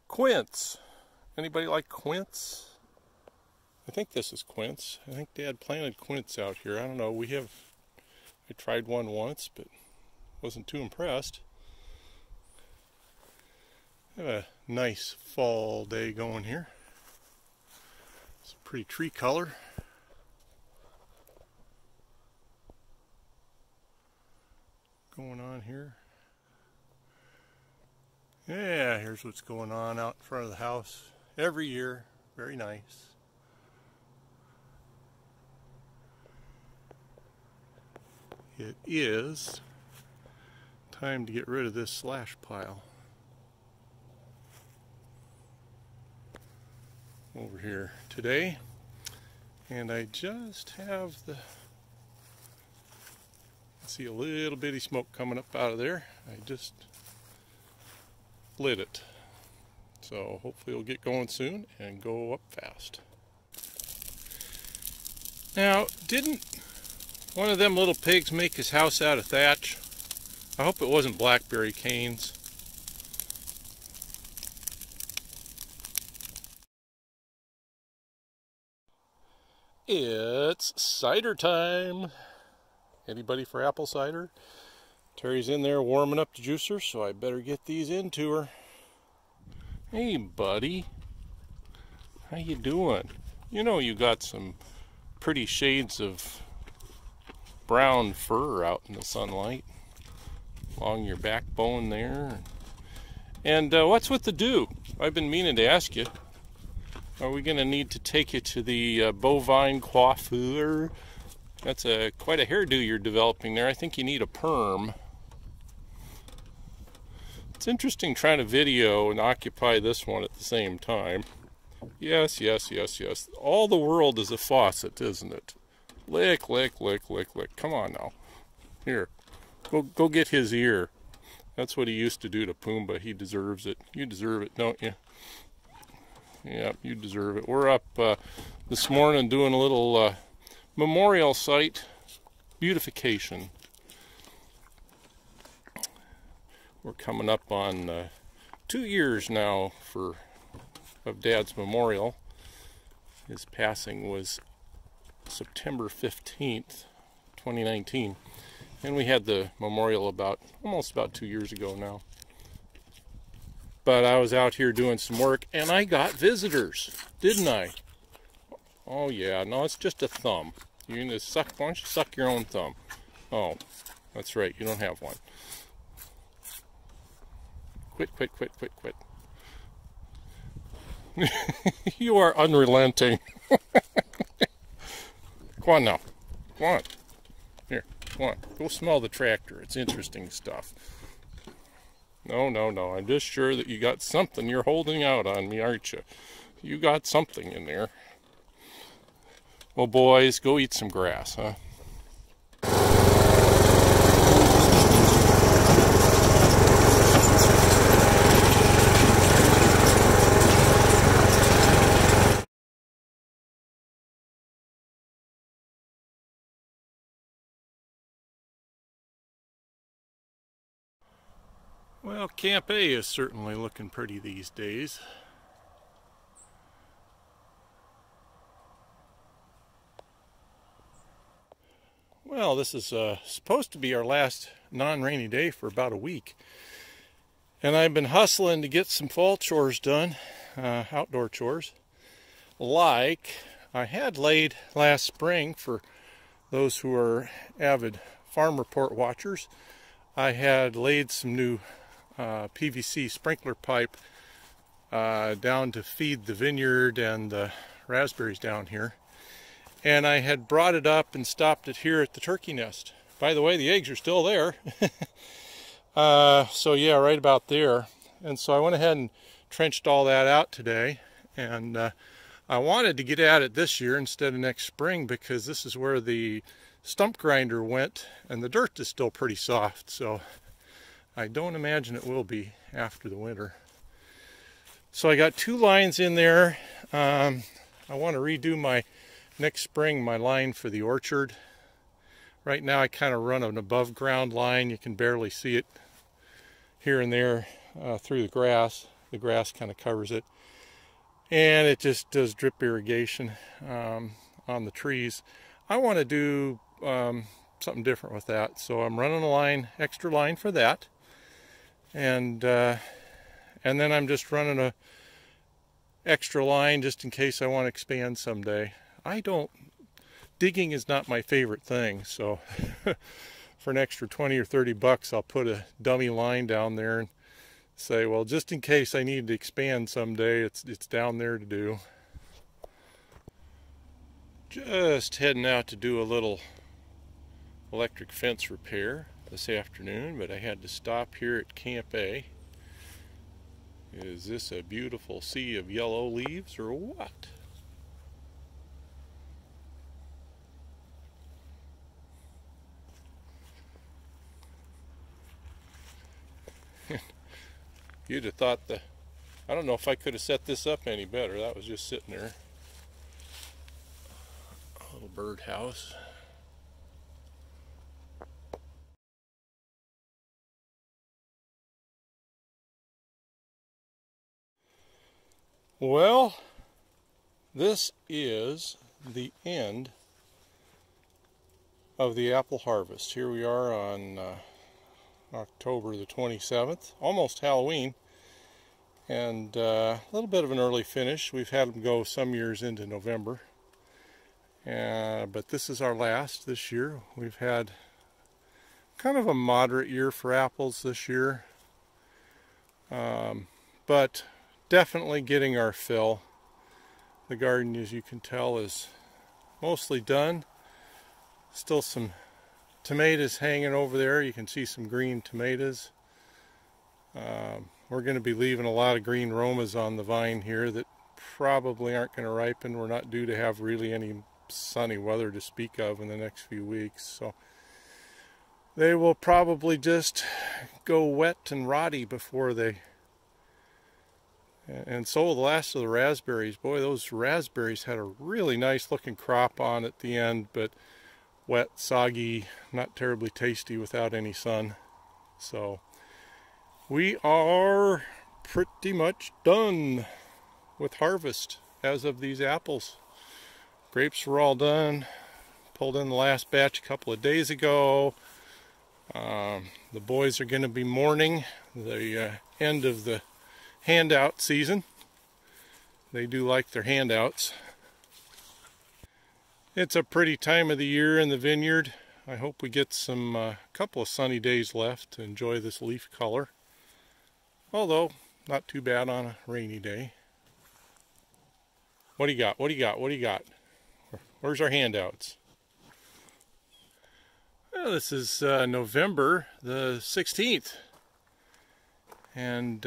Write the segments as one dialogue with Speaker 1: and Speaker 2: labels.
Speaker 1: Quince. Anybody like quince? I think this is quince. I think Dad planted quince out here. I don't know. I tried one once, but wasn't too impressed. Have a nice fall day going here. It's a pretty tree color. Going on here. Yeah, here's what's going on out in front of the house every year. Very nice. It is time to get rid of this slash pile. Over here today, and I just have see a little bitty smoke coming up out of there. I just lit it, so hopefully it'll get going soon and go up fast. Now, didn't one of them little pigs make his house out of thatch? I hope it wasn't blackberry canes. It's cider time. Anybody for apple cider? Terry's in there warming up the juicer, so I better get these into her. Hey, buddy. How you doing? You know you got some pretty shades of brown fur out in the sunlight along your backbone there. And what's with the dew? I've been meaning to ask you. Are we going to need to take you to the bovine coiffeur? That's quite a hairdo you're developing there. I think you need a perm. It's interesting trying to video and occupy this one at the same time. Yes, yes, yes, yes. All the world is a faucet, isn't it? Lick, lick, lick, lick, lick. Come on now. Here, go get his ear. That's what he used to do to Pumbaa. He deserves it. You deserve it, don't you? Yep, you deserve it. We're up this morning doing a little memorial site beautification. We're coming up on 2 years now of Dad's memorial. His passing was September 15th, 2019. And we had the memorial almost about 2 years ago now. But I was out here doing some work, and I got visitors, didn't I? Oh yeah, no, it's just a thumb. You can just suck, why don't you suck your own thumb? Oh, that's right, you don't have one. Quit, quit, quit, quit, quit. You are unrelenting. Come on now, come on. Here, come on, go smell the tractor, it's interesting stuff. No, no, no. I'm just sure that you got something you're holding out on me, aren't you? You got something in there. Well, boys, go eat some grass, huh? Well, Camp A is certainly looking pretty these days. Well, this is supposed to be our last non-rainy day for about a week. And I've been hustling to get some fall chores done, outdoor chores. Like I had laid last spring, for those who are avid Farm Report watchers, I had laid some new PVC sprinkler pipe down to feed the vineyard and the raspberries down here. And I had brought it up and stopped it here at the turkey nest. By the way, the eggs are still there. So yeah, right about there. And so I went ahead and trenched all that out today. And I wanted to get at it this year instead of next spring, because this is where the stump grinder went, and the dirt is still pretty soft. So I don't imagine it will be after the winter. So I got 2 lines in there. I want to redo next spring my line for the orchard. Right now I kind of run an above ground line. You can barely see it here and there through the grass. the grass kind of covers it. And it just does drip irrigation on the trees. I want to do something different with that, so I'm running a line, extra line for that, and then I'm just running a extra line just in case I want to expand someday. Digging is not my favorite thing, so for an extra 20 or 30 bucks I'll put a dummy line down there and say, well, just in case I need to expand someday, it's down there to do. Just heading out to do a little electric fence repair this afternoon, but I had to stop here at Camp A. Is this a beautiful sea of yellow leaves or what? You'd have thought I don't know if I could have set this up any better. That was just sitting there. A little birdhouse. Well, this is the end of the apple harvest. Here we are on October the 27th, almost Halloween, and a little bit of an early finish. We've had them go some years into November, but this is our last this year. We've had kind of a moderate year for apples this year, but definitely getting our fill. The garden, as you can tell, is mostly done. Still some tomatoes hanging over there. You can see some green tomatoes. We're going to be leaving a lot of green Romas on the vine here that probably aren't going to ripen. We're not due to have really any sunny weather to speak of in the next few weeks, so they will probably just go wet and rotty before they... And so will the last of the raspberries. Boy, those raspberries had a really nice looking crop on at the end, but wet, soggy, not terribly tasty without any sun. So we are pretty much done with harvest as of these apples. Grapes were all done. Pulled in the last batch a couple of days ago. The boys are going to be mourning the end of the handout season. They do like their handouts. It's a pretty time of the year in the vineyard. I hope we get some couple of sunny days left to enjoy this leaf color. Although, not too bad on a rainy day. What do you got? What do you got? What do you got? Where's our handouts? Well, this is November the 16th. And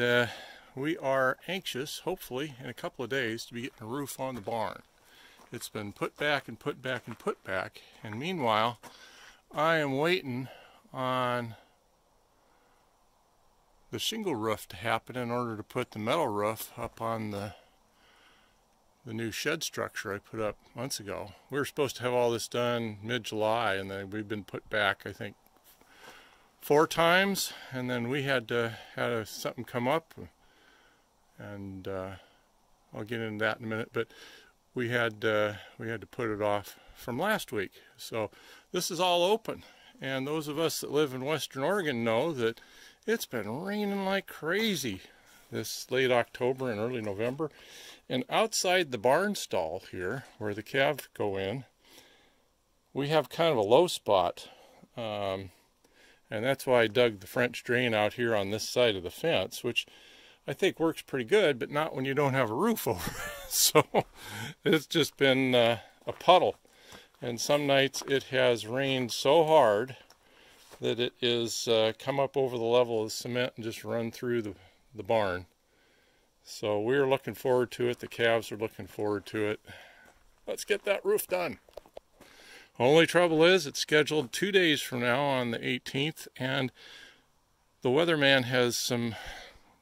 Speaker 1: we are anxious, hopefully, in a couple of days to be getting a roof on the barn. It's been put back and put back and put back, and meanwhile, I am waiting on the shingle roof to happen in order to put the metal roof up on the new shed structure I put up months ago. We were supposed to have all this done mid-July, and then we've been put back, I think, 4 times, and then we had something come up, and I'll get into that in a minute, but we had to put it off from last week. So this is all open, and those of us that live in Western Oregon know that it's been raining like crazy this late October and early November. And outside the barn stall here, where the calves go in, we have kind of a low spot, and that's why I dug the French drain out here on this side of the fence, which I think works pretty good, but not when you don't have a roof over it. So it's just been a puddle. And some nights it has rained so hard that it is come up over the level of the cement and just run through the barn. So we're looking forward to it. The calves are looking forward to it. Let's get that roof done. Only trouble is it's scheduled 2 days from now on the 18th, and the weatherman has some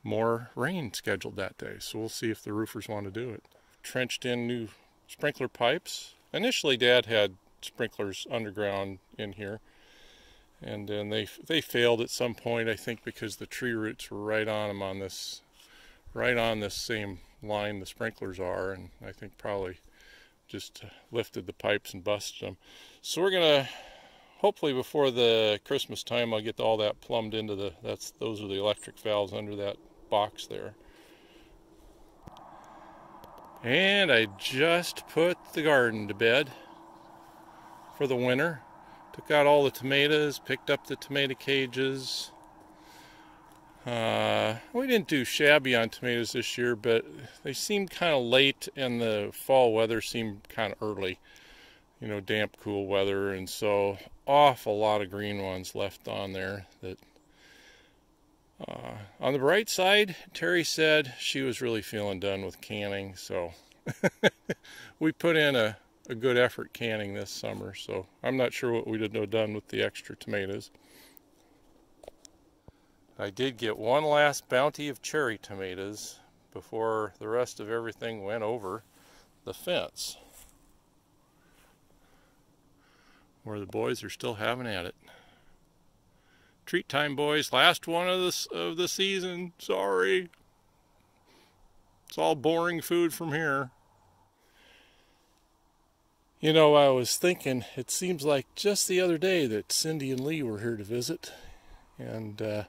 Speaker 1: more rain scheduled that day. So we'll see if the roofers want to do it. Trenched in new sprinkler pipes. Initially Dad had sprinklers underground in here, and then they failed at some point, I think because the tree roots were right on them on this right on this same line the sprinklers are, and I think probably just lifted the pipes and busted them. So we're gonna, hopefully before the Christmas time, I'll get all that plumbed into those are the electric valves under that box there. And I just put the garden to bed for the winter. Took out all the tomatoes, picked up the tomato cages. We didn't do shabby on tomatoes this year, but they seemed kind of late, and the fall weather seemed kind of early. You know, damp, cool weather, and so awful lot of green ones left on there. That on the bright side, Terry said she was really feeling done with canning, so we put in a good effort canning this summer, so I'm not sure what we'd have done with the extra tomatoes. I did get one last bounty of cherry tomatoes before the rest of everything went over the fence, where the boys are still having at it. Treat time, boys. Last one of the season. Sorry. It's all boring food from here. You know, I was thinking, it seems like just the other day that Cindy and Lee were here to visit, and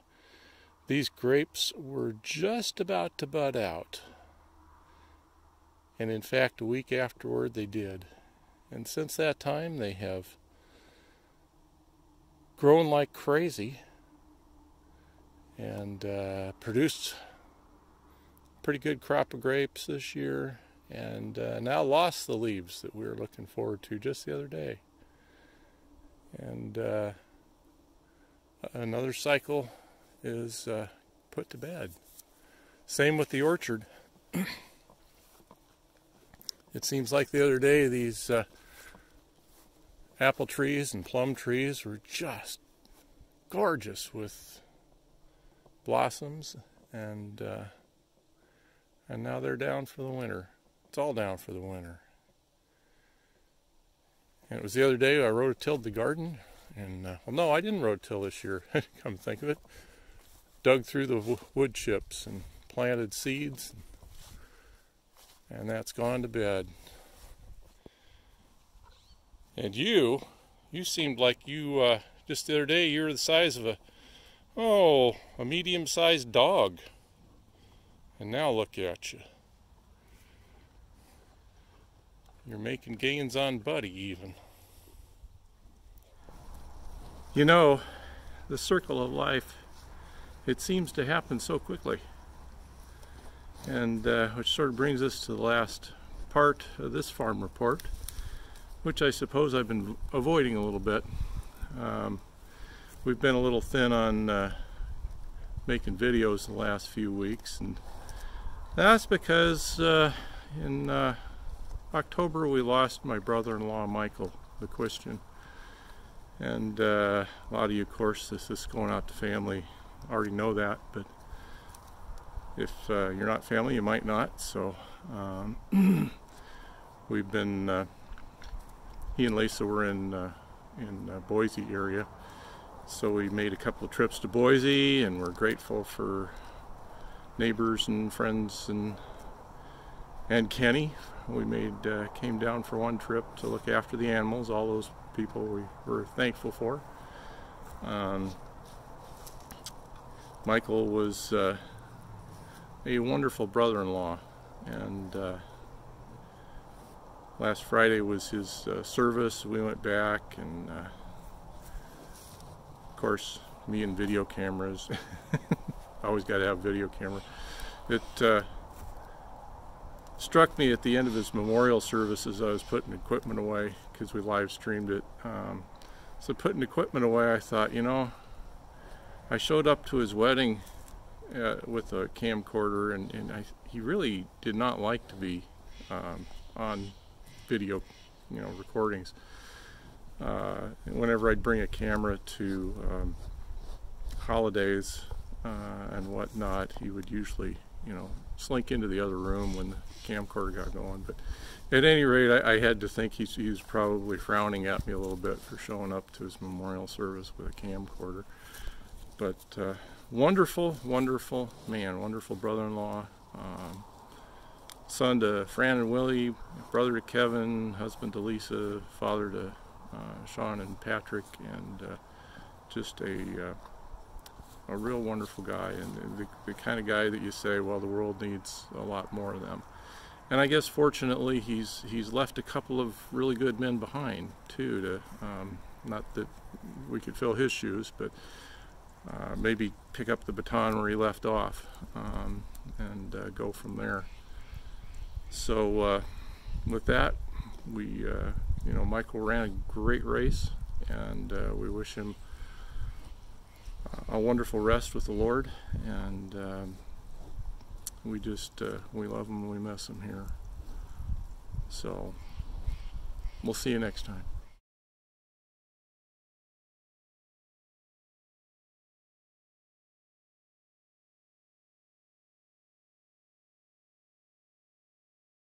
Speaker 1: these grapes were just about to bud out. And in fact, a week afterward they did. And since that time they have grown like crazy and produced a pretty good crop of grapes this year, and now lost the leaves that we were looking forward to just the other day. And another cycle is put to bed. Same with the orchard. It seems like the other day these apple trees and plum trees were just gorgeous with blossoms, and now they're down for the winter. It's all down for the winter. And it was the other day I rototilled the garden, and well, no, I didn't rototill this year. Come to think of it, dug through the wood chips and planted seeds, and that's gone to bed. And you seemed like you just the other day you were the size of a medium-sized dog, and now look at you. You're making gains on Buddy even. You know, the circle of life, it seems to happen so quickly. And which sort of brings us to the last part of this farm report, which I suppose I've been avoiding a little bit. We've been a little thin on making videos the last few weeks, and that's because in October we lost my brother-in-law Michael, the Christian. And a lot of you, of course, this is going out to family, already know that, but if you're not family, you might not. So we've been, he and Lisa were in Boise area, so we made a couple of trips to Boise, and we're grateful for neighbors and friends and Kenny. We came down for one trip to look after the animals. All those people we were thankful for. Michael was a wonderful brother-in-law, and last Friday was his service. We went back, and of course, me and video cameras. Always got to have video camera. It struck me at the end of his memorial service as I was putting equipment away, because we live streamed it. So putting equipment away, I thought, you know, I showed up to his wedding with a camcorder, and he really did not like to be on video, you know, recordings. Whenever I'd bring a camera to holidays and whatnot, he would usually, you know, slink into the other room when the camcorder got going. But at any rate, I had to think he was probably frowning at me a little bit for showing up to his memorial service with a camcorder. But wonderful, wonderful man, wonderful brother-in-law, Son to Fran and Willie, brother to Kevin, husband to Lisa, father to Sean and Patrick, and just a real wonderful guy, and the kind of guy that you say, well, the world needs a lot more of them. And I guess fortunately he's left a couple of really good men behind too, to not that we could fill his shoes, but maybe pick up the baton where he left off, and go from there. So with that, we you know, Michael ran a great race, and we wish him a wonderful rest with the Lord, and we just we love him and we miss him here. So we'll see you next time.